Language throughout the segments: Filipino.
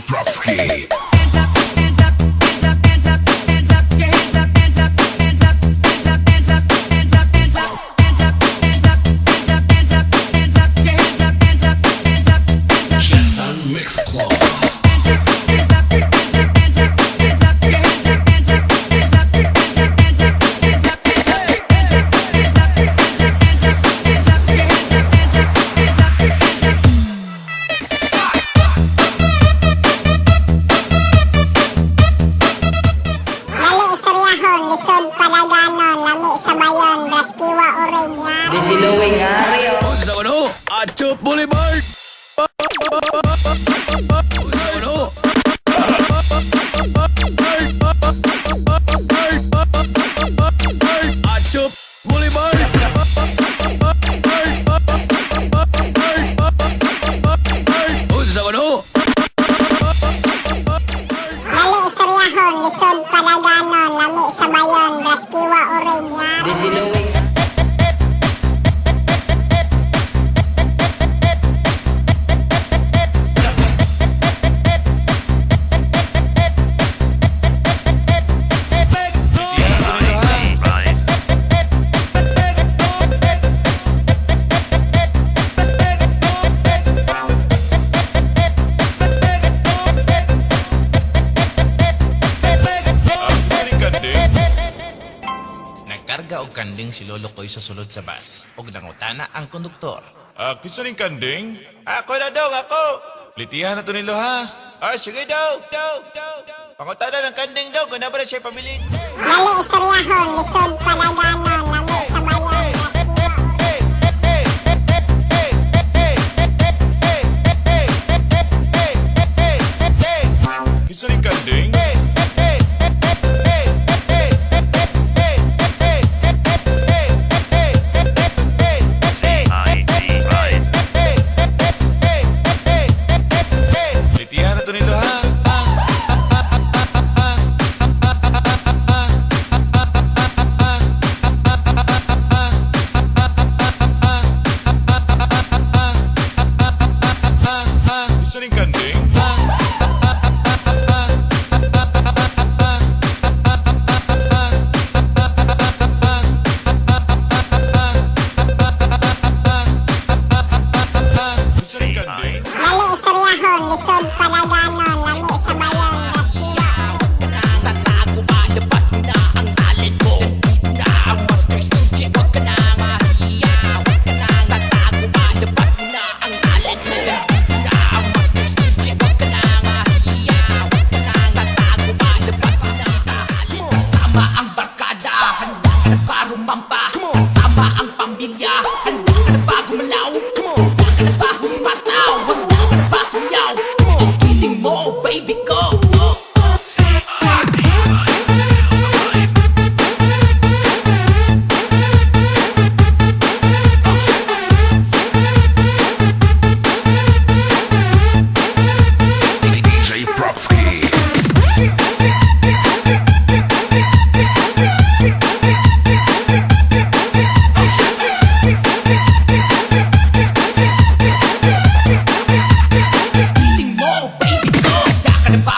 Propski. Hands up, hands up, hands up, hands up, hands up, your hands up, hands up, hands up, hands up, hands up, hands up, hands up, hands up, hands up, hands up, hands up, hands up, your hands up, hands up, hands up, hands up. Jetson Mix Club. Hands up, hands up, hands up, hands up, hands up, your hands up, hands up, hands up, hands up, hands up, hands up, hands up, hands up, hands up, hands up, hands up, hands up, hands up, your hands up, hands up, hands up, hands up. Mali istoryahon, lisod palaganon, lami sa bayon, ratkiwa uring nga. Dililawing ari, oh. Sa ano? Atchop Boulevard! Sa ano? Atchop Boulevard! Sa ano? Mali istoryahon, lisod palaganon, lami sa bayon, ratkiwa uring nga. Dililawing Nagkarga og kanding si Lolo Koy sa sulod sa bus. Og nangutana ang konduktor. Kisa ning kanding? Ako na daw, ako. Litihan na to nilo ha. Sige daw. Pangutana ng kanding daw, kung na ba na siya pamilin? Mali istoryahon, lisod palaganon, lami sa bayon, ratkiwa uring. Kisa ning kanding? Litihan na to nilo ha. Kisa ning kanding? Kisa ning kanding? Mali istoryahon, lisod palaganon, lami sa bayon, ratkiwa uring. Tatago ba, labas mo na ang talent mo. Nandito na ang Master Studio, wag ka na mahiya. Wag ka na tatago ba, labas mo na ang talent mo. Nandito na ang Master Studio, wag ka na mahiya. Wag ka na tatago ba, labas mo na ang talent. Kasama ang barkada, handa ka na ba rumampa? Kasama ang pamilya, handa ka na ba gumalaw? Handa ka na ba humataw? Handa ka na ba sumiyaw? Ang kiling mo, baby ko. DJ Propski. Feeling mo, baby ko. Handa ka na ba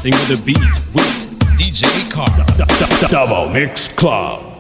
Mixing the beat with DJ Carl. Double Mix Club.